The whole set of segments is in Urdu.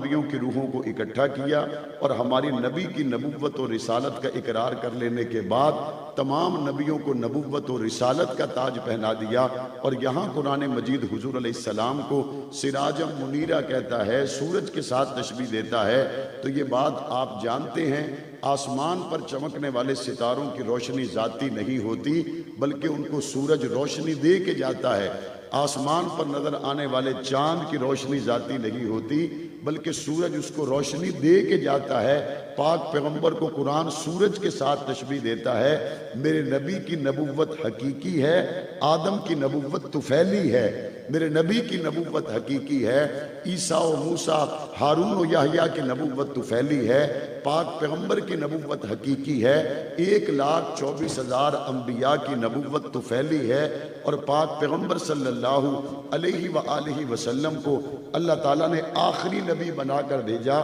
نبیوں کی روحوں کو اکٹھا کیا اور ہماری نبی کی نبوت و رسالت کا اقرار کر لینے کے بعد تمام نبیوں کو نبوت و رسالت کا تاج پہنا دیا۔ اور یہاں قرآن مجید حضور علیہ السلام کو سراجم منیرہ کہتا ہے، سورج کے ساتھ تشبیہ دیتا ہے۔ تو یہ بات آپ جانتے ہیں، آسمان پر چمکنے والے ستاروں کی روشنی ذاتی نہیں ہوتی بلکہ ان کو سورج روشنی دے کے جاتا ہے۔ آسمان پر نظر آنے والے چاند کی روشنی ذاتی نہیں ہوتی بلکہ سورج اس کو روشنی دے کے جاتا ہے۔ پاک پیغمبر کو قرآن سورج کے ساتھ تشبیہ دیتا ہے۔ میرے نبی کی نبوت حقیقی ہے، آدم کی نبوت طفیلی ہے۔ میرے نبی کی نبوت حقیقی ہے، عیسیٰ و موسیٰ، ہارون و یحییٰ کی نبوت طفیلی ہے۔ پاک پیغمبر کی نبوت حقیقی ہے، 1,24,000 انبیاء کی نبوت طفیلی ہے۔ اور پاک پیغمبر صلی اللہ علیہ وآلہ وسلم کو اللہ تعالیٰ نے آخری نبی بنا کر بھیجا۔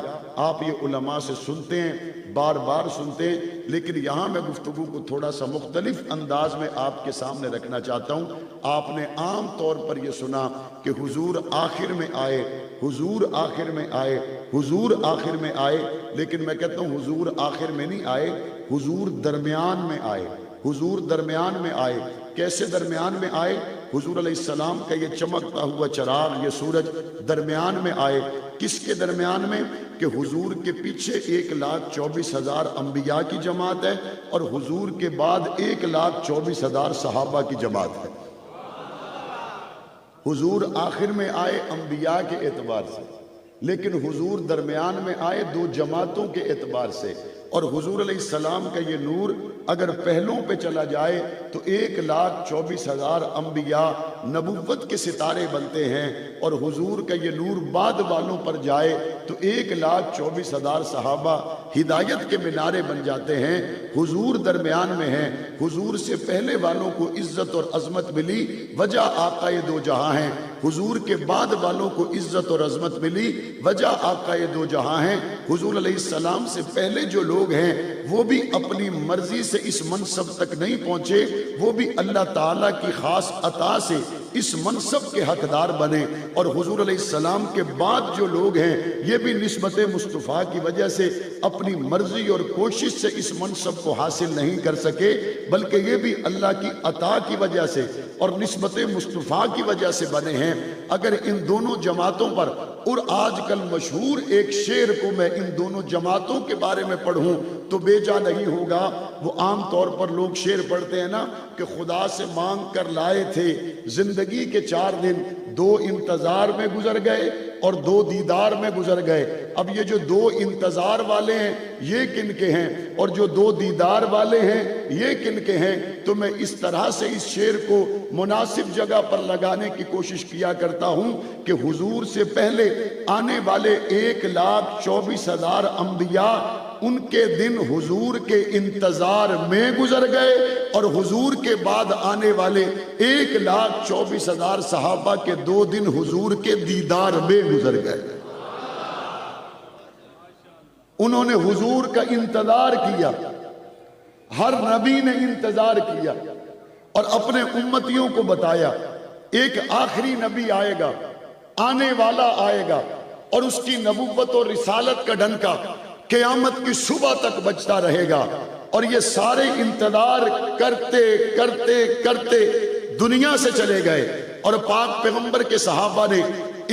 آپ یہ علماء سے سنتے ہیں، بار بار سنتے ہیں، لیکن یہاں میں گفتگو کو تھوڑا سا مختلف انداز میں آپ کے سامنے رکھنا چاہتا ہوں۔ آپ نے عام طور پر یہ سنا کہ حضور آخر میں آئے، حضور آخر میں آئے، حضور آخر میں آئے، لیکن میں کہتا ہوں حضور آخر میں نہیں آئے، حضور درمیان میں آئے، حضور درمیان میں آئے۔ کیسے درمیان میں آئے؟ حضور علیہ السلام کا یہ چمکتا ہوا چراغ، یہ سورج درمیان میں آئے۔ کس کے درمیان میں؟ کہ حضور کے پیچھے 1,24,000 انبیاء کی جماعت ہے اور حضور کے بعد 1,24,000 صحابہ کی جماعت ہے۔ حضور آخر میں آئے انبیاء کے اعتبار سے، لیکن حضور درمیان میں آئے دو جماعتوں کے اعتبار سے۔ اور حضور علیہ السلام کا یہ نور اگر پہلوں پہ چلا جائے تو 1,24,000 انبیاء نبوت کے ستارے بنتے ہیں، اور حضور کا یہ نور بعد والوں پر جائے تو 1,24,000 صحابہ ہدایت کے مینارے بن جاتے ہیں۔ حضور درمیان میں ہیں، حضور سے پہلے والوں کو عزت اور عظمت ملی، وجہ آقا دو جہاں ہیں۔ حضور کے بعد والوں کو عزت اور عظمت ملی، وجہ آقا دو جہاں ہیں۔ حضور علیہ السلام سے پہلے جو لوگ ہیں وہ بھی اپنی مرضی سے اس منصب تک نہیں پہنچے، وہ بھی اللہ تعالیٰ کی خاص عطا سے اس منصب کے حقدار بنے۔ اور حضور علیہ السلام کے بعد جو لوگ ہیں یہ بھی نسبت مصطفیٰ کی وجہ سے اپنی مرضی اور کوشش سے اس منصب کو حاصل نہیں کر سکے، بلکہ یہ بھی اللہ کی عطا کی وجہ سے اور نسبت مصطفیٰ کی وجہ سے بنے ہیں۔ اگر ان دونوں جماعتوں پر، اور آج کل مشہور ایک شعر کو میں ان دونوں جماعتوں کے بارے میں پڑھوں تو بے جا نہیں ہوگا۔ وہ عام طور پر لوگ شعر پڑھتے ہیں نا کہ خدا سے مانگ کر لائے تھے زندگی کے 4 دن، 2 انتظار میں گزر گئے اور 2 دیدار میں گزر گئے۔ اب یہ جو 2 انتظار والے ہیں یہ کن کے ہیں، اور جو 2 دیدار والے ہیں یہ کن کے ہیں؟ تو میں اس طرح سے اس شعر کو مناسب جگہ پر لگانے کی کوشش کیا کرتا ہوں کہ حضور سے پہلے آنے والے 1,24,000 انبیاء ان کے دن حضور کے انتظار میں گزر گئے، اور حضور کے بعد آنے والے 1,24,000 صحابہ کے 2 دن حضور کے دیدار میں گزر گئے۔ انہوں نے حضور کا انتظار کیا، ہر نبی نے انتظار کیا اور اپنے امتیوں کو بتایا ایک آخری نبی آئے گا، آنے والا آئے گا، اور اس کی نبوت اور رسالت کا ڈنکا قیامت کی صبح تک بجتا رہے گا۔ اور یہ سارے انتظار کرتے کرتے کرتے دنیا سے چلے گئے، اور پاک پیغمبر کے صحابہ نے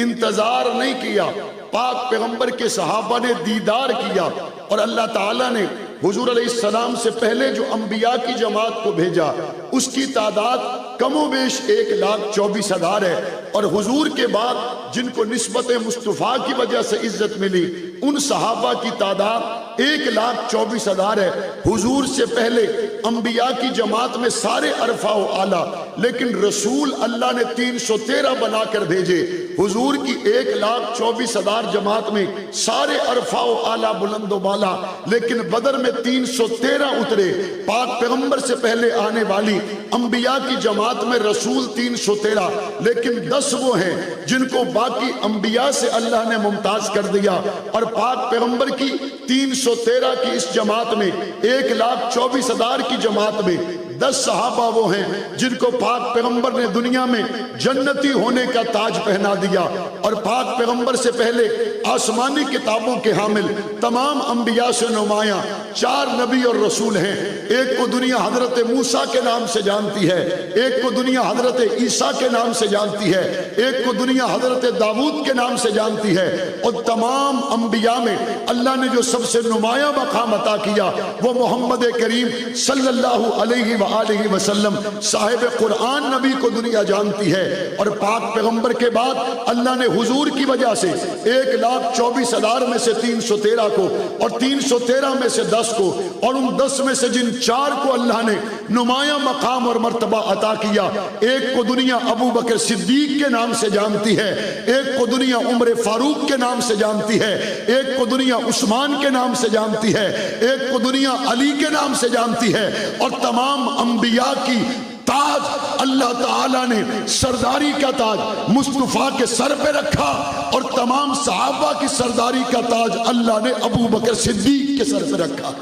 انتظار نہیں کیا، پاک پیغمبر کے صحابہ نے دیدار کیا۔ اور اللہ تعالیٰ نے حضور علیہ السلام سے پہلے جو انبیاء کی جماعت کو بھیجا اس کی تعداد کم و بیش 1,24,000 ہے، اور حضور کے بعد جن کو نسبت مصطفیٰ کی وجہ سے عزت ملی ان صحابہ کی تعداد 1,24,000 ہے۔ حضور سے پہلے انبیاء کی جماعت میں سارے عرفہ و اعلیٰ، لیکن رسول اللہ نے 313 بنا کر بھیجے۔ حضور کی 1,24,000 جماعت میں سارے عرفہ و اعلیٰ بلند و بالا، لیکن بدر میں 313 اترے۔ پاک پیغمبر سے پہلے آنے والی انبیاء کی جماعت میں رسول 313، لیکن 10 وہ ہیں جن کو باقی انبیاء سے اللہ نے ممتاز کر دیا۔ اور پاک پیغمبر کی 313 کی اس جماعت میں 1,24,000 کی جماعت میں 10 صحابہ وہ ہیں جن کو پاک پیغمبر نے دنیا میں جنتی ہونے کا تاج پہنا دیا، اور پاک پیغمبر سے پہلے آسمانی کتابوں کے حامل تمام انبیاء سے نمایاں 4 نبی اور رسول ہیں۔ ایک کو دنیا حضرت موسیٰ کے نام سے جانتی ہے، ایک کو دنیا حضرت عیسیٰ کے نام سے جانتی ہے، ایک کو دنیا حضرت داؤد کے نام سے جانتی ہے، اور تمام انبیاء میں اللہ نے جو سب سے نمایاں مقام عطا کیا وہ محمد کریم صلی اللہ علیہ وآلہ وسلم صاحب قرآن نبی کو دنیا جانتی ہے۔ اور پاک پیغمبر کے بعد اللہ نے حضور کی وجہ سے 1,24,000 میں سے 313 کو، اور 313 میں سے 10 کو، اور ان 10 میں سے جن 4 کو اللہ نے نمایاں مقام اور مرتبہ عطا کیا، ایک کو دنیا ابو بکر صدیق کے نام سے جانتی ہے، ایک کو دنیا عمر فاروق کے نام سے جانتی ہے، ایک کو دنیا عثمان کے نام سے جانتی ہے، ایک کو دنیا علی کے نام سے جانتی ہے۔ اور تمام انبیاء کی تاج اللہ تعالیٰ نے سرداری کا تاج مصطفیٰ کے سر پہ رکھا، اور تمام صحابہ کی سرداری کا تاج اللہ نے ابو بکر صدیق کے سر پہ رکھا۔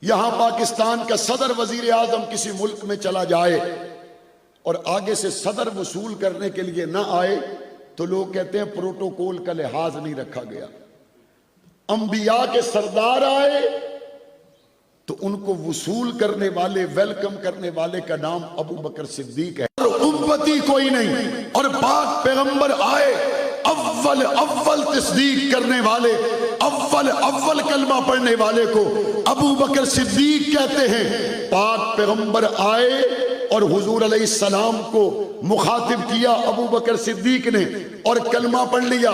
یہاں پاکستان کا صدر وزیر اعظم کسی ملک میں چلا جائے اور آگے سے صدر وصول کرنے کے لیے نہ آئے تو لوگ کہتے ہیں پروٹوکول کا لحاظ نہیں رکھا گیا۔ انبیاء کے سردار آئے تو ان کو وصول کرنے والے، ویلکم کرنے والے کا نام ابو بکر صدیق ہے، اور امتی کوئی نہیں۔ اور پاک پیغمبر آئے، اول تصدیق کرنے والے، اول کلمہ پڑھنے والے کو ابو بکر صدیق کہتے ہیں۔ پاک پیغمبر آئے اور حضور علیہ السلام کو مخاطب کیا ابو بکر صدیق نے، اور کلمہ پڑھ لیا۔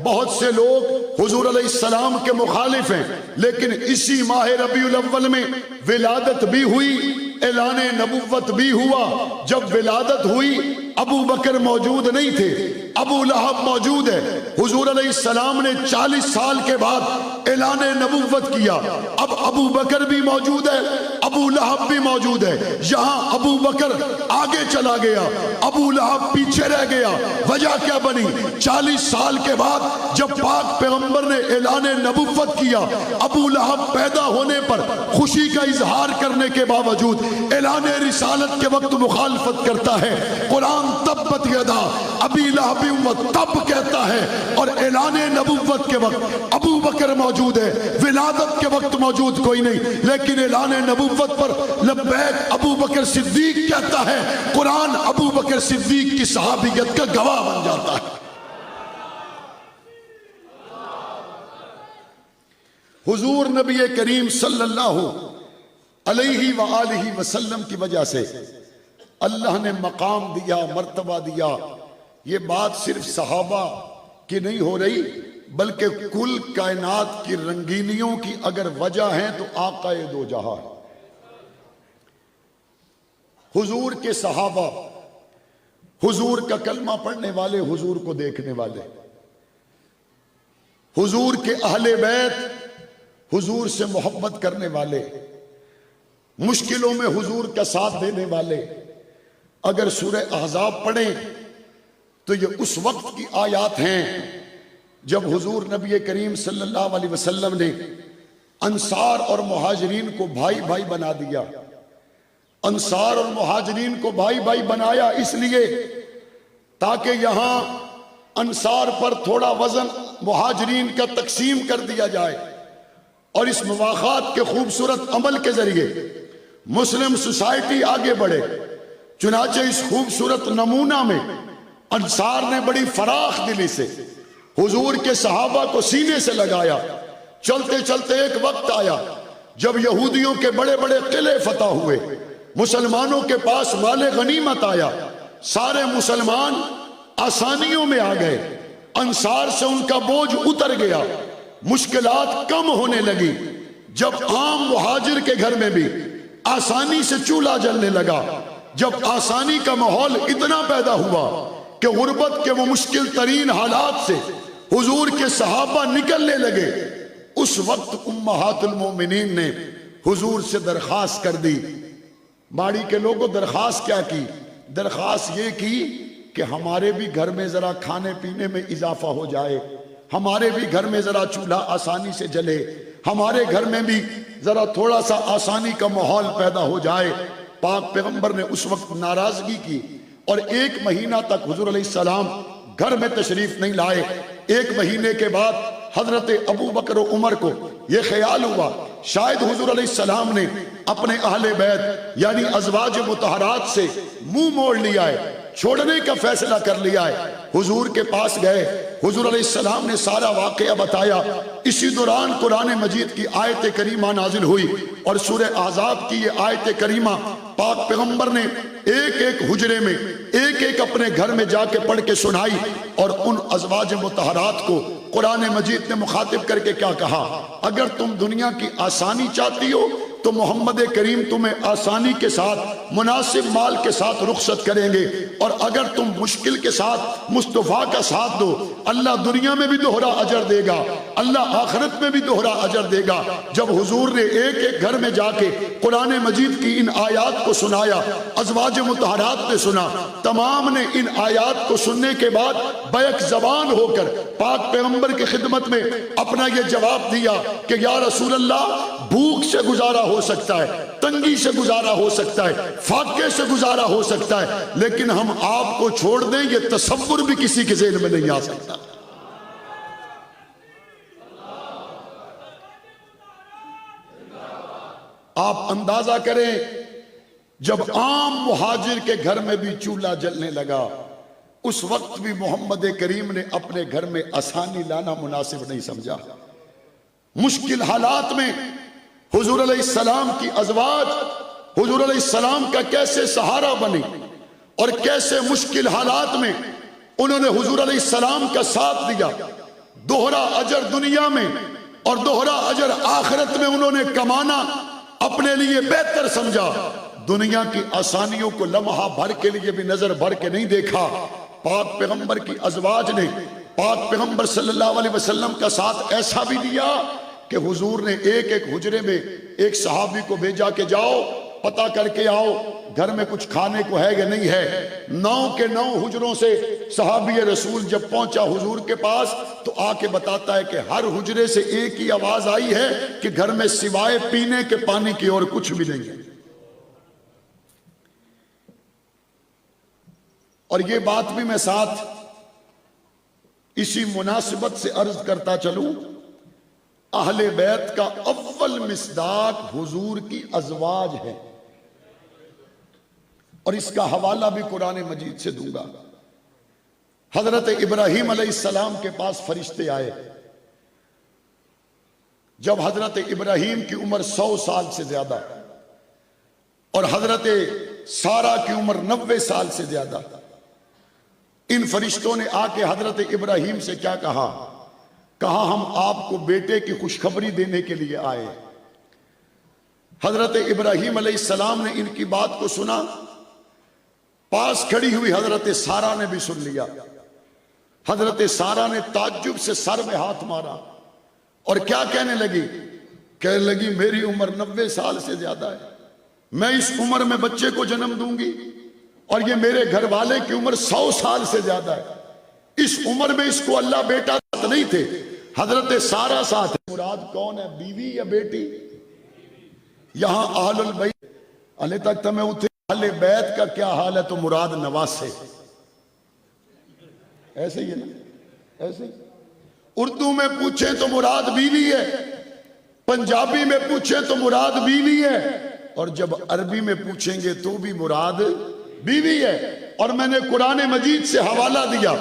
بہت سے لوگ حضور علیہ السلام کے مخالف ہیں، لیکن اسی ماہ ربیع الاول میں ولادت بھی ہوئی، اعلان نبوت بھی ہوا۔ جب ولادت ہوئی ابو بکر موجود نہیں تھے، ابو لہب موجود ہے۔ حضور علیہ السلام نے 40 سال کے بعد اعلان نبوت کیا، اب ابو بکر بھی موجود ہے، ابو لہب بھی موجود ہے۔ یہاں ابو بکر آگے چلا گیا، ابو لہب پیچھے رہ گیا۔ وجہ کیا بنی؟ 40 سال کے بعد جب پاک پیغمبر نے اعلان نبوت کیا، ابو لہب پیدا ہونے پر خوشی کا اظہار کرنے کے باوجود اعلان رسالت کے وقت مخالفت کرتا ہے۔ قرآن تبت یدا ابی لہب تب کہتا ہے، اور اعلان نبوت کے وقت ابو بکر موجود ہے، ولادت کے وقت موجود کوئی نہیں، لیکن اعلان نبوت پر لبیک ابو بکر صدیق کہتا ہے۔ قرآن ابو بکر صدیق کی صحابیت کا گواہ بن جاتا ہے۔ حضور نبی کریم صلی اللہ علیہ وآلہ وسلم کی وجہ سے اللہ نے مقام دیا، مرتبہ دیا۔ یہ بات صرف صحابہ کی نہیں ہو رہی، بلکہ کل کائنات کی رنگینیوں کی اگر وجہ ہیں تو آقا دو جہاں، حضور کے صحابہ، حضور کا کلمہ پڑھنے والے، حضور کو دیکھنے والے، حضور کے اہل بیت، حضور سے محبت کرنے والے، مشکلوں میں حضور کا ساتھ دینے والے۔ اگر سورہ احزاب پڑھیں تو یہ اس وقت کی آیات ہیں جب حضور نبی کریم صلی اللہ علیہ وسلم نے انصار اور مہاجرین کو بھائی بھائی بنا دیا۔ انصار اور مہاجرین کو بھائی بھائی بنایا اس لیے تاکہ یہاں انصار پر تھوڑا وزن مہاجرین کا تقسیم کر دیا جائے، اور اس مواخات کے خوبصورت عمل کے ذریعے مسلم سوسائٹی آگے بڑھے۔ چنانچہ اس خوبصورت نمونہ میں انصار نے بڑی فراخ دلی سے حضور کے صحابہ کو سینے سے لگایا۔ چلتے چلتے ایک وقت آیا جب یہودیوں کے بڑے بڑے قلعے فتح ہوئے، مسلمانوں کے پاس مال غنیمت آیا، سارے مسلمان آسانیوں میں آ گئے، انصار سے ان کا بوجھ اتر گیا، مشکلات کم ہونے لگی۔ جب عام مہاجر کے گھر میں بھی آسانی سے چولہا جلنے لگا، جب آسانی کا ماحول اتنا پیدا ہوا کہ غربت کے وہ مشکل ترین حالات سے حضور کے صحابہ نکلنے لگے، اس وقت امہات المومنین نے حضور سے درخواست کر دی۔ ماڑی کے لوگوں درخواست کیا کی؟ درخواست یہ کی کہ ہمارے بھی گھر میں ذرا کھانے پینے میں اضافہ ہو جائے، ہمارے بھی گھر میں ذرا چولہا آسانی سے جلے، ہمارے گھر میں بھی ذرا تھوڑا سا آسانی کا ماحول پیدا ہو جائے. پاک پیغمبر نے اس وقت ناراضگی کی اور 1 مہینہ تک حضور علیہ السلام گھر میں تشریف نہیں لائے. 1 مہینے کے بعد حضرت ابو بکر و عمر کو یہ خیال ہوا شاید حضور علیہ السلام نے اپنے اہل بیت یعنی ازواج مطہرات سے منہ موڑ لیا ہے, چھوڑنے کا فیصلہ کر لیا ہے. حضور کے پاس گئے, حضور علیہ السلام نے سارا واقعہ بتایا. اسی دوران قرآن مجید کی آیت کریمہ نازل ہوئی اور سورہ احزاب کی یہ آیت کریمہ پاک پیغمبر نے ایک ایک حجرے میں ایک ایک اپنے گھر میں جا کے پڑھ کے سنائی. اور ان ازواج مطہرات کو قرآن مجید نے مخاطب کر کے کیا کہا, اگر تم دنیا کی آسانی چاہتی ہو تو محمد کریم تمہیں آسانی کے ساتھ مناسب مال کے ساتھ رخصت کریں گے, اور اگر تم مشکل کے ساتھ مصطفیٰ کا ساتھ دو اللہ دنیا میں بھی دوہرا اجر دے گا, اللہ آخرت میں بھی دوہرا اجر دے گا. جب حضور نے ایک ایک گھر میں جا کے قرآن مجید کی ان آیات کو سنایا, ازواج مطہرات نے سنا, تمام نے ان آیات کو سننے کے بعد بیک زبان ہو کر پاک پیغمبر کی خدمت میں اپنا یہ جواب دیا کہ یا رسول اللہ, بھوک سے گزارا ہو سکتا ہے, تنگی سے گزارا ہو سکتا ہے, فاقے سے گزارا ہو سکتا ہے, لیکن ہم آپ کو چھوڑ دیں یہ تصور بھی کسی کے ذہن میں نہیں آ سکتا. آپ اندازہ کریں جب عام مہاجر کے گھر میں بھی چولہا جلنے لگا, اس وقت بھی محمد کریم نے اپنے گھر میں آسانی لانا مناسب نہیں سمجھا. مشکل حالات میں حضور علیہ السلام کی ازواج حضور علیہ السلام کا کیسے سہارا بنی اور کیسے مشکل حالات میں انہوں نے حضور علیہ السلام کا ساتھ دیا. دوہرا اجر دنیا میں اور دوہرا اجر آخرت میں انہوں نے کمانا اپنے لیے بہتر سمجھا. دنیا کی آسانیوں کو لمحہ بھر کے لیے بھی نظر بھر کے نہیں دیکھا. پاک پیغمبر کی ازواج نے پاک پیغمبر صلی اللہ علیہ وسلم کا ساتھ ایسا بھی دیا کہ حضور نے ایک ایک حجرے میں ایک صحابی کو بھیجا کہ جاؤ پتہ کر کے آؤ گھر میں کچھ کھانے کو ہے کہ نہیں ہے. 9 کے 9 حجروں سے صحابی رسول جب پہنچا حضور کے پاس تو آ کے بتاتا ہے کہ ہر حجرے سے ایک ہی آواز آئی ہے کہ گھر میں سوائے پینے کے پانی کی اور کچھ بھی نہیں ہے. اور یہ بات بھی میں ساتھ اسی مناسبت سے عرض کرتا چلوں, اہل بیت کا اول مصداق حضور کی ازواج ہے, اور اس کا حوالہ بھی قرآن مجید سے دوں گا. حضرت ابراہیم علیہ السلام کے پاس فرشتے آئے. جب حضرت ابراہیم کی عمر 100 سال سے زیادہ اور حضرت سارہ کی عمر 90 سال سے زیادہ, ان فرشتوں نے آ کے حضرت ابراہیم سے کیا کہا ہم آپ کو بیٹے کی خوشخبری دینے کے لیے آئے. حضرت ابراہیم علیہ السلام نے ان کی بات کو سنا, پاس کھڑی ہوئی حضرت سارہ نے بھی سن لیا. حضرت سارہ نے تعجب سے سر میں ہاتھ مارا اور کیا کہنے لگی میری عمر 90 سال سے زیادہ ہے, میں اس عمر میں بچے کو جنم دوں گی, اور یہ میرے گھر والے کی عمر 100 سال سے زیادہ ہے, اس عمر میں اس کو اللہ بیٹا نہیں تھے. حضرت سارہ ساتھ, مراد کون ہے, بیوی یا بیٹی؟ یہاں اہل البیت علی تک تمہیں اتھے اہل بیت کا کیا حال ہے تو مراد نواسے, ایسے ہی ہے نا, ایسے ہی. اردو میں پوچھیں تو مراد بیوی ہے, پنجابی میں پوچھیں تو مراد بیوی ہے, اور جب عربی میں پوچھیں گے تو بھی مراد بیوی ہے. اور میں نے قرآن مجید سے حوالہ دیا,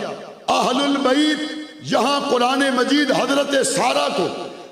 اہل البیت یہاں قرآن مجید حضرت سارہ کو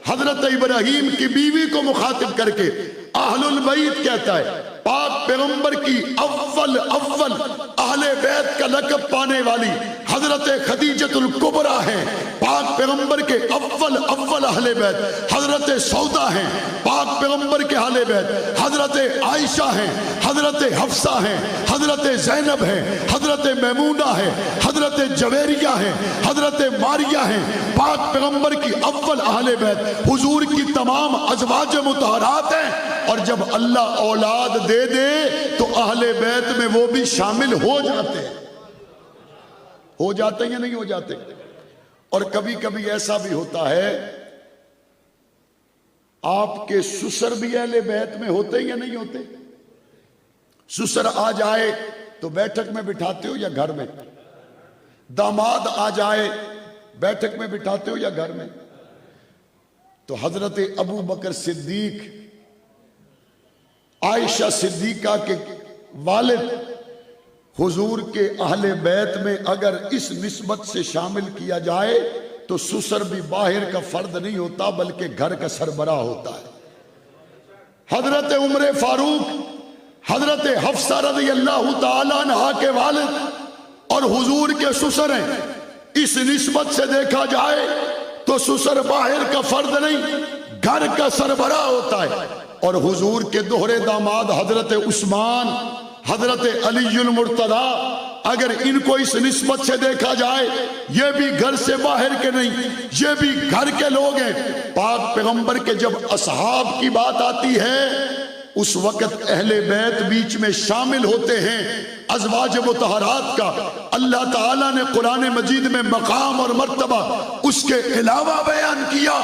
حضرت ابراہیم کی بیوی کو مخاطب کر کے اہل البیت کہتا ہے. پاک پیغمبر کی اول اہل بیت کا لقب پانے والی حضرت خدیجۃ الکبریٰ ہیں. پاک پیغمبر کے اول اہل بیت حضرت سودا ہیں. پاک پیغمبر کے اہل بیت حضرت عائشہ ہیں, حضرت حفصہ ہیں, حضرت زینب ہیں, حضرت میمونہ ہیں, حضرت جویریہ ہیں, حضرت ماریہ ہیں. پاک پیغمبر کی اول اہل بیت حضور کی تمام ازواج مطہرات ہیں. اور جب اللہ اولاد دے تو اہل بیت میں وہ بھی شامل ہو جاتے ہیں یا نہیں ہو جاتے. اور کبھی کبھی ایسا بھی ہوتا ہے آپ کے سسر بھی اہل بیت میں ہوتے یا نہیں ہوتے؟ سسر آ جائے تو بیٹھک میں بٹھاتے ہو یا گھر میں؟ داماد آ جائے بیٹھک میں بٹھاتے ہو یا گھر میں؟ تو حضرت ابو بکر صدیق عائشہ صدیقہ کے والد حضور کے اہل بیت میں اگر اس نسبت سے شامل کیا جائے تو سسر بھی باہر کا فرد نہیں ہوتا بلکہ گھر کا سربراہ ہوتا ہے۔ حضرت عمر فاروق حضرت حفصہ رضی اللہ تعالیٰ عنہا کے والد اور حضور کے سسر ہیں، اس نسبت سے دیکھا جائے تو سسر باہر کا فرد نہیں گھر کا سربراہ ہوتا ہے۔ اور حضور کے دوہرے داماد حضرت عثمان حضرت علی المرتضی اگر ان کو اس نسبت سے دیکھا جائے یہ بھی گھر سے باہر کے نہیں، یہ بھی گھر کے لوگ ہیں۔ پاک پیغمبر کے جب اصحاب کی بات آتی ہے اس وقت اہل بیت بیچ میں شامل ہوتے ہیں۔ ازواج مطہرات کا اللہ تعالیٰ نے قرآن مجید میں مقام اور مرتبہ اس کے علاوہ بیان کیا،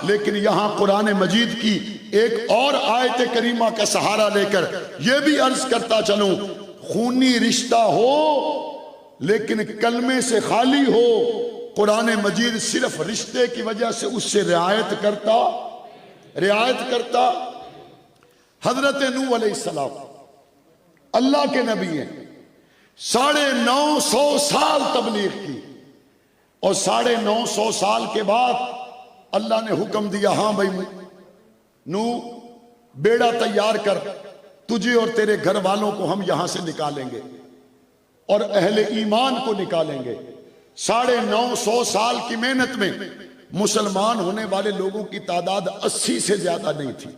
لیکن یہاں قرآن مجید کی ایک اور آیت کریمہ کا سہارا لے کر یہ بھی عرض کرتا چلوں، خونی رشتہ ہو لیکن کلمے سے خالی ہو، قرآن مجید صرف رشتے کی وجہ سے اس سے رعایت کرتا۔ حضرت نوح علیہ السلام اللہ کے نبی ہیں، 950 سال تبلیغ کی، اور 950 سال کے بعد اللہ نے حکم دیا ہاں بھائی نوح بیڑا تیار کر، تجھے اور تیرے گھر والوں کو ہم یہاں سے نکالیں گے اور اہل ایمان کو نکالیں گے۔ 950 سال کی محنت میں مسلمان ہونے والے لوگوں کی تعداد 80 سے زیادہ نہیں تھی۔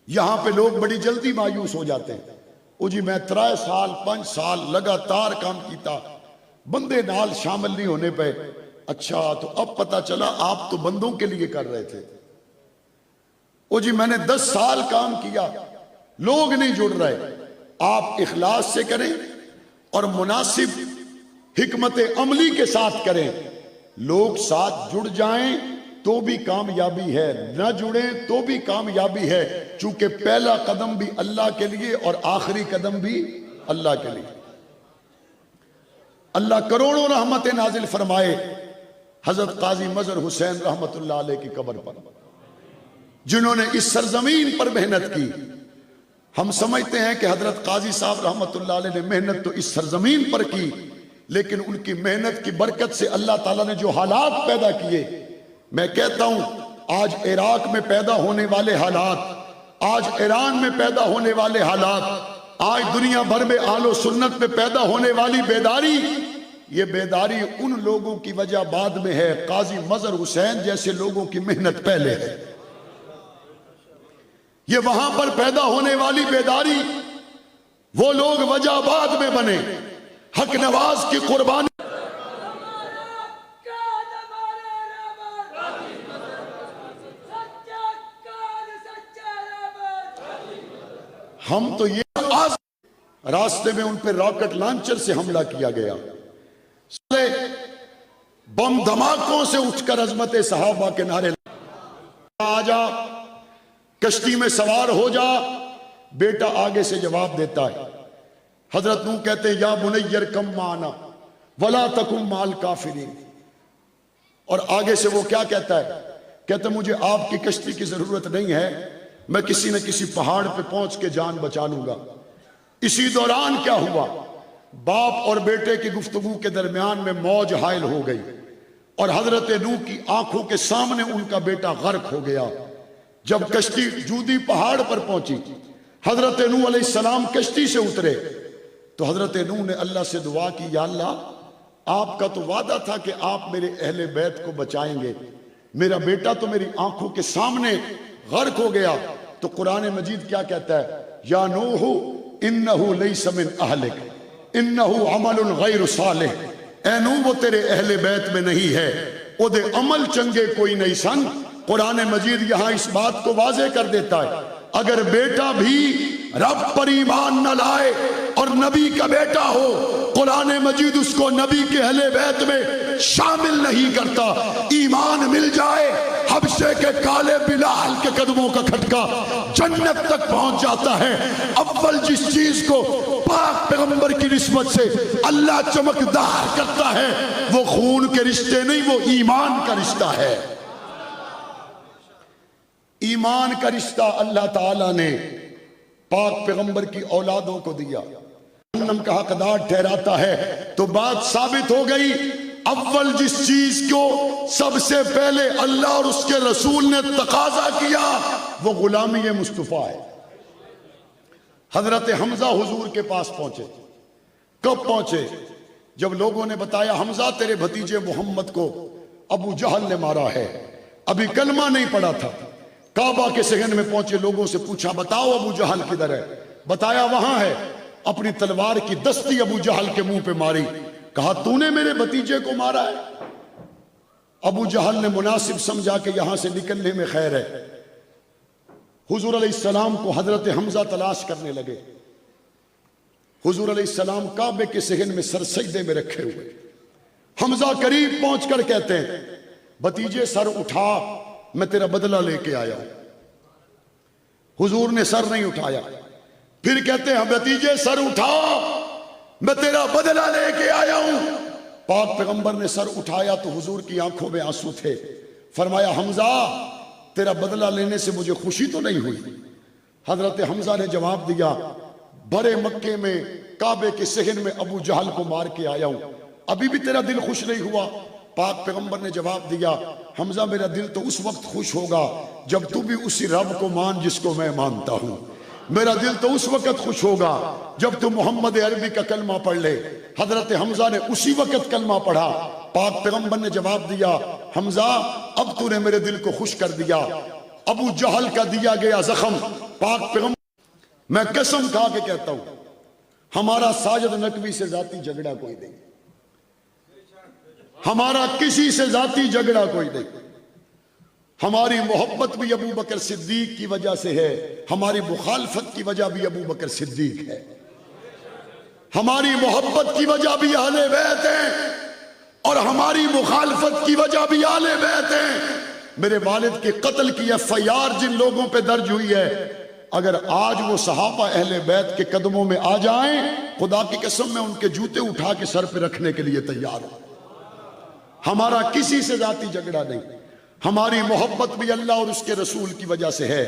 یہاں پہ لوگ بڑی جلدی مایوس ہو جاتے ہیں، او جی میں 3 سال 5 سال لگاتار کام کیتا، بندے نال شامل نہیں ہونے پہ۔ اچھا تو اب پتا چلا آپ تو بندوں کے لیے کر رہے تھے۔ او جی میں نے 10 سال کام کیا، لوگ نہیں جڑ رہے۔ آپ اخلاص سے کریں اور مناسب حکمت عملی کے ساتھ کریں، لوگ ساتھ جڑ جائیں تو بھی کامیابی ہے، نہ جڑیں تو بھی کامیابی ہے، چونکہ پہلا قدم بھی اللہ کے لیے اور آخری قدم بھی اللہ کے لیے۔ اللہ کروڑوں رحمت نازل فرمائے حضرت قاضی مظہر حسین رحمت اللہ علیہ کی قبر پر، جنہوں نے اس سرزمین پر محنت کی۔ ہم سمجھتے ہیں کہ حضرت قاضی صاحب رحمت اللہ علیہ نے محنت تو اس سرزمین پر کی، لیکن ان کی محنت کی برکت سے اللہ تعالیٰ نے جو حالات پیدا کیے، میں کہتا ہوں آج عراق میں پیدا ہونے والے حالات، آج ایران میں پیدا ہونے والے حالات، آج دنیا بھر میں اہل و سنت میں پیدا ہونے والی بیداری، یہ بیداری ان لوگوں کی وجہ بعد میں ہے، قاضی مظہر حسین جیسے لوگوں کی محنت پہلے ہے۔ یہ وہاں پر پیدا ہونے والی بیداری، وہ لوگ وجہ بعد میں بنے، حق نواز کی قربانی۔ ہم تو یہ راستے میں ان پہ راکٹ لانچر سے حملہ کیا گیا، بم دھماکوں سے اٹھ کر عظمت صحابہ کے نعرے آ جا، کشتی میں سوار ہو جا، بیٹا آگے سے جواب دیتا ہے۔ حضرت نوح کہتے ہیں یا بنی ارکم معنا ولا تکن مع الکافرین، اور آگے سے وہ کیا کہتا ہے؟ کہتا ہے مجھے آپ کی کشتی کی ضرورت نہیں ہے، میں کسی نہ کسی پہاڑ پہ پہنچ کے جان بچا لوں گا۔ اسی دوران کیا ہوا؟ باپ اور بیٹے کی گفتگو کے درمیان میں موج حائل ہو گئی، اور حضرت نوح کی آنکھوں کے سامنے ان کا بیٹا غرق ہو گیا۔ جب کشتی جودی پہاڑ پر پہنچی، حضرت نوح علیہ السلام کشتی سے اترے تو حضرت نوح نے اللہ سے دعا کی، یا اللہ آپ کا تو وعدہ تھا کہ آپ میرے اہل بیت کو بچائیں گے، میرا بیٹا تو میری آنکھوں کے سامنے غرق ہو گیا۔ تو قرآن مجید کیا کہتا ہے؟ یا نوح انہو لیس من اہلک انہو عمل غیر صالح، اے نوح وہ تیرے اہل بیت میں نہیں ہے، او دے عمل چنگے کوئی نہیں سن۔ قرآن مجید یہاں اس بات کو واضح کر دیتا ہے، اگر بیٹا بھی رب پر ایمان نہ لائے اور نبی کا بیٹا ہو، قرآن مجید اس کو نبی کے اہل بیت میں شامل نہیں کرتا۔ ایمان مل جائے، حبشے کے کالے بلال کے قدموں کا کھٹکا جنت تک پہنچ جاتا ہے۔ اول جس چیز کو پاک پیغمبر کی نسبت سے اللہ چمکدار کرتا ہے وہ خون کے رشتے نہیں، وہ ایمان کا رشتہ ہے۔ ایمان کا رشتہ اللہ تعالیٰ نے پاک پیغمبر کی اولادوں کو دیا، جہنم کا حقدار ٹھہراتا ہے۔ تو بات ثابت ہو گئی، اول جس چیز کو سب سے پہلے اللہ اور اس کے رسول نے تقاضا کیا وہ غلامی مصطفیٰ ہے۔ حضرت حمزہ حضور کے پاس پہنچے۔ کب پہنچے؟ جب لوگوں نے بتایا حمزہ تیرے بھتیجے محمد کو ابو جہل نے مارا ہے، ابھی کلمہ نہیں پڑا تھا۔ کعبہ کے صحن میں پہنچے، لوگوں سے پوچھا بتاؤ ابو جہل کدھر ہے؟ بتایا وہاں ہے۔ اپنی تلوار کی دستی ابو جہل کے منہ پہ ماری، کہا تو نے میرے بھتیجے کو مارا ہے؟ ابو جہل نے مناسب سمجھا کہ یہاں سے نکلنے میں خیر ہے۔ حضور علیہ السلام کو حضرت حمزہ تلاش کرنے لگے۔ حضور علیہ السلام کعبے کے صحن میں سر سجدے میں رکھے ہوئے، حمزہ قریب پہنچ کر کہتے ہیں بھتیجے سر اٹھا، میں تیرا بدلہ لے کے آیا ہوں۔ حضور نے سر نہیں اٹھایا، پھر کہتے ہیں بھتیجے سر اٹھا، میں تیرا بدلہ لے کے آیا ہوں۔ پاک پیغمبر نے سر اٹھایا تو حضور کی آنکھوں میں آنسو تھے۔ فرمایا حمزہ تیرا بدلہ لینے سے مجھے خوشی تو نہیں ہوئی؟ حضرت حمزہ نے جواب دیا بڑے مکے میں کعبے کے صحن میں ابو جہل کو مار کے آیا ہوں، ابھی بھی تیرا دل خوش نہیں ہوا؟ پاک پیغمبر نے جواب دیا حمزہ میرا دل تو اس وقت خوش ہوگا جب تو بھی اسی رب کو مان جس کو میں مانتا ہوں، میرا دل تو اس وقت خوش ہوگا جب تو محمد عربی کا کلمہ پڑھ لے۔ حضرت حمزہ نے اسی وقت کلمہ پڑھا۔ پاک پیغمبر نے جواب دیا حمزہ اب تو نے میرے دل کو خوش کر دیا۔ ابو جہل کا دیا گیا زخم پاک پیغمبر، میں قسم کھا کے کہتا ہوں ہمارا ساجد نقوی سے ذاتی جھگڑا کوئی نہیں، ہمارا کسی سے ذاتی جھگڑا کوئی نہیں۔ ہماری محبت بھی ابو بکر صدیق کی وجہ سے ہے، ہماری مخالفت کی وجہ بھی ابو بکر صدیق ہے، ہماری محبت کی وجہ بھی اہل بیت ہے اور ہماری مخالفت کی وجہ بھی اہل بیت ہے۔ میرے والد کے قتل کی FIR جن لوگوں پہ درج ہوئی ہے، اگر آج وہ صحابہ اہل بیت کے قدموں میں آ جائیں خدا کی قسم میں ان کے جوتے اٹھا کے سر پہ رکھنے کے لیے تیار ہوں۔ ہمارا کسی سے ذاتی جھگڑا نہیں، ہماری محبت بھی اللہ اور اس کے رسول کی وجہ سے ہے،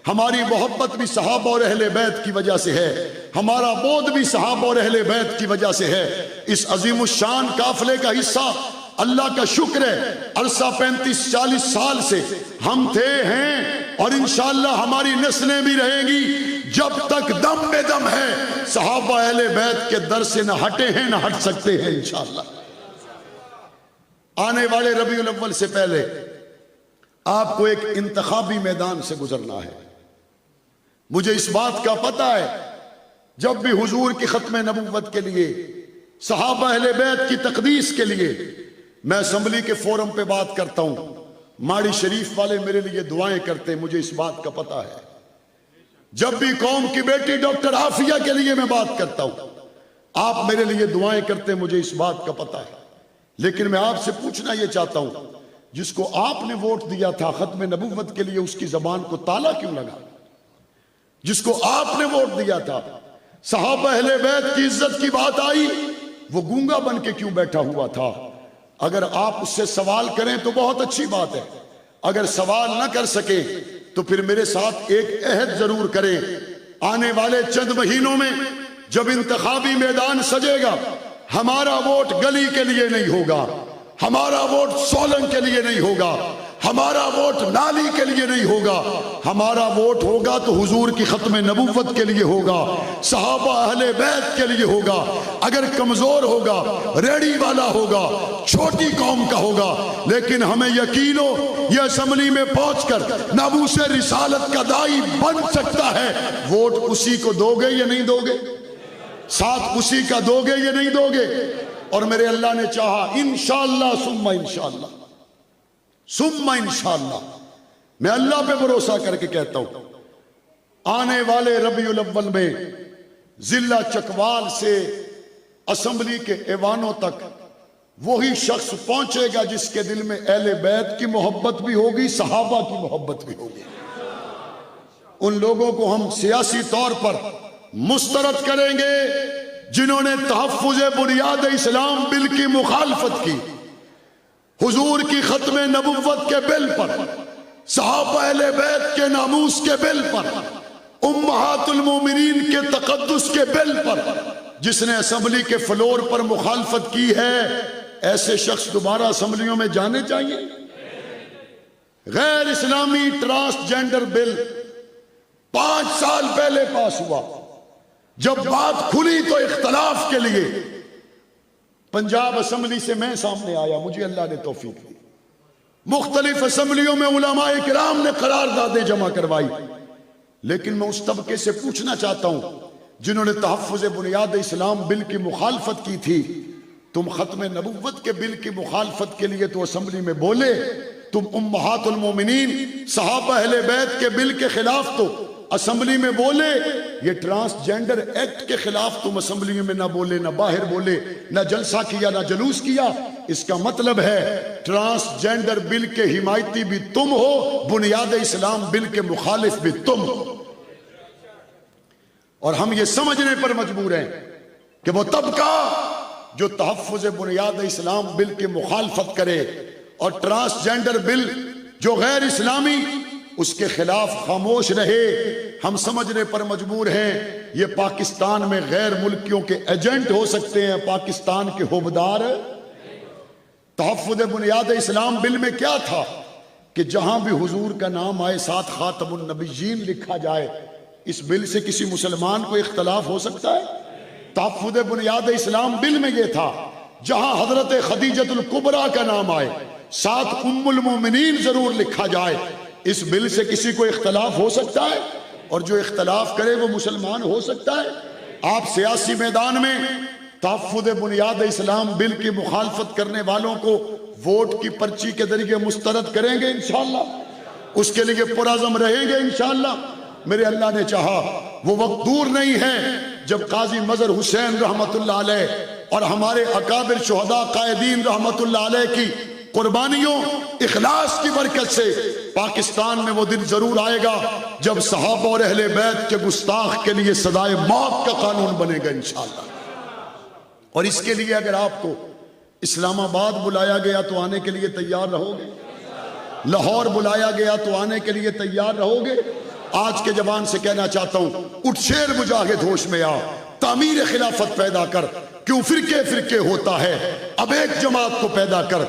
ہماری محبت بھی صحابہ اور اہل بیت کی وجہ سے ہے، ہمارا بود بھی صحابہ اور اہل بیت کی وجہ سے ہے۔ اس عظیم الشان قافلے کا حصہ اللہ کا شکر ہے، عرصہ 35-40 سال سے ہم تھے ہیں اور انشاءاللہ ہماری نسلیں بھی رہیں گی جب تک دم میں دم ہے۔ صحابہ اہل بیت کے در سے نہ ہٹے ہیں نہ ہٹ سکتے ہیں انشاءاللہ۔ آنے والے ربیع الاول سے پہلے آپ کو ایک انتخابی میدان سے گزرنا ہے۔ مجھے اس بات کا پتہ ہے جب بھی حضور کی ختم نبوت کے لیے، صحابہ اہل بیت کی تقدیس کے لیے میں اسمبلی کے فورم پہ بات کرتا ہوں، ماڑی شریف والے میرے لیے دعائیں کرتے ہیں، مجھے اس بات کا پتہ ہے۔ جب بھی قوم کی بیٹی ڈاکٹر عافیہ کے لیے میں بات کرتا ہوں آپ میرے لیے دعائیں کرتے ہیں، مجھے اس بات کا پتہ ہے۔ لیکن میں آپ سے پوچھنا یہ چاہتا ہوں جس کو آپ نے ووٹ دیا تھا ختم نبوت کے لیے اس کی زبان کو تالا کیوں لگا؟ جس کو آپ نے ووٹ دیا تھا صحابہ اہل بیت کی عزت کی بات آئی وہ گونگا بن کے کیوں بیٹھا ہوا تھا؟ اگر آپ اس سے سوال کریں تو بہت اچھی بات ہے، اگر سوال نہ کر سکے تو پھر میرے ساتھ ایک عہد ضرور کریں، آنے والے چند مہینوں میں جب انتخابی میدان سجے گا ہمارا ووٹ گلی کے لیے نہیں ہوگا، ہمارا ووٹ سولنگ کے لیے نہیں ہوگا، ہمارا ووٹ نالی کے لیے نہیں ہوگا، ہمارا ووٹ ہوگا تو حضور کی ختم نبوت کے لیے ہوگا، صحابہ اہل بیت کے لیے ہوگا۔ اگر کمزور ہوگا، ریڑی والا ہوگا، چھوٹی قوم کا ہوگا، لیکن ہمیں یقین ہو یہ اسمبلی میں پہنچ کر ناموس رسالت کا داعی بن سکتا ہے۔ ووٹ اسی کو دو گے یا نہیں دو گے؟ ساتھ اسی کا دو گے یا نہیں دو گے؟ اور میرے اللہ نے چاہا انشاءاللہ ثم انشاءاللہ ثم انشاءاللہ، میں اللہ پہ بھروسہ کر کے کہتا ہوں آنے والے ربیع الاول میں ضلع چکوال سے اسمبلی کے ایوانوں تک وہی شخص پہنچے گا جس کے دل میں اہل بیت کی محبت بھی ہوگی، صحابہ کی محبت بھی ہوگی۔ ان لوگوں کو ہم سیاسی طور پر مسترد کریں گے جنہوں نے تحفظ بنیاد اسلام بل کی مخالفت کی، حضور کی ختم نبوت کے بل پر، صحابہ اہل بیت کے ناموس کے بل پر، امہات المومنین کے تقدس کے بل پر، جس نے اسمبلی کے فلور پر مخالفت کی ہے۔ ایسے شخص دوبارہ اسمبلیوں میں جانے چاہیے؟ غیر اسلامی ٹرانسجینڈر بل 5 سال پہلے پاس ہوا، جب بات کھلی تو اختلاف کے لیے پنجاب اسمبلی سے میں سامنے آیا، مجھے اللہ نے توفیق دی، مختلف اسمبلیوں میں علماء کرام نے قراردادیں جمع کروائی، لیکن میں اس طبقے سے پوچھنا چاہتا ہوں جنہوں نے تحفظ بنیاد اسلام بل کی مخالفت کی تھی، تم ختم نبوت کے بل کی مخالفت کے لیے تو اسمبلی میں بولے، تم امہات المومنین صحابہ اہل بیت کے بل کے خلاف تو اسمبلی میں بولے، یہ ٹرانسجینڈر ایکٹ کے خلاف تم اسمبلی میں نہ بولے، نہ باہر بولے، نہ جلسہ کیا، نہ جلوس کیا۔ اس کا مطلب ہے ٹرانسجینڈر بل کے حمایتی بھی تم ہو، بنیاد اسلام بل کے مخالف بھی تم ہو، اور ہم یہ سمجھنے پر مجبور ہیں کہ وہ طبقہ جو تحفظ بنیاد اسلام بل کی مخالفت کرے اور ٹرانسجینڈر بل جو غیر اسلامی، اس کے خلاف خاموش رہے، ہم سمجھنے پر مجبور ہیں یہ پاکستان میں غیر ملکیوں کے ایجنٹ ہو سکتے ہیں، پاکستان کے حوبدار۔ تحفظ بنیاد اسلام بل میں کیا تھا کہ جہاں بھی حضور کا نام آئے ساتھ خاتم النبیین لکھا جائے۔ اس بل سے کسی مسلمان کو اختلاف ہو سکتا ہے؟ تحفظ بنیاد اسلام بل میں یہ تھا جہاں حضرت خدیجۃ الکبریٰ کا نام آئے ساتھ ام المومنین ضرور لکھا جائے۔ اس بل سے کسی کو اختلاف ہو سکتا ہے؟ اور جو اختلاف کرے وہ مسلمان ہو سکتا ہے؟ آپ سیاسی میدان میں تحفظ بنیاد اسلام بل کی مخالفت کرنے والوں کو ووٹ کی پرچی کے ذریعے مسترد کریں گے انشاءاللہ، اس کے لیے پرعزم رہیں گے انشاءاللہ۔ میرے اللہ نے چاہا وہ وقت دور نہیں ہے جب قاضی مظہر حسین رحمت اللہ علیہ اور ہمارے اکابر شہداء قائدین رحمت اللہ علیہ کی قربانیوں اخلاص کی برکت سے پاکستان میں وہ دن ضرور آئے گا جب صحابہ اور اہل بیت کے گستاخ کے لیے سزائے موت کا قانون بنے گا انشاءاللہ۔ اور اس کے لیے اگر آپ کو اسلام آباد بلایا گیا تو آنے کے لیے تیار رہو گے؟ لاہور بلایا گیا تو آنے کے لیے تیار رہو گے؟ آج کے جوان سے کہنا چاہتا ہوں، اٹھ شیر مجاہد ہوش میں آ، تعمیر خلافت پیدا کر، کیوں فرقے فرقے ہوتا ہے، اب ایک جماعت کو پیدا کر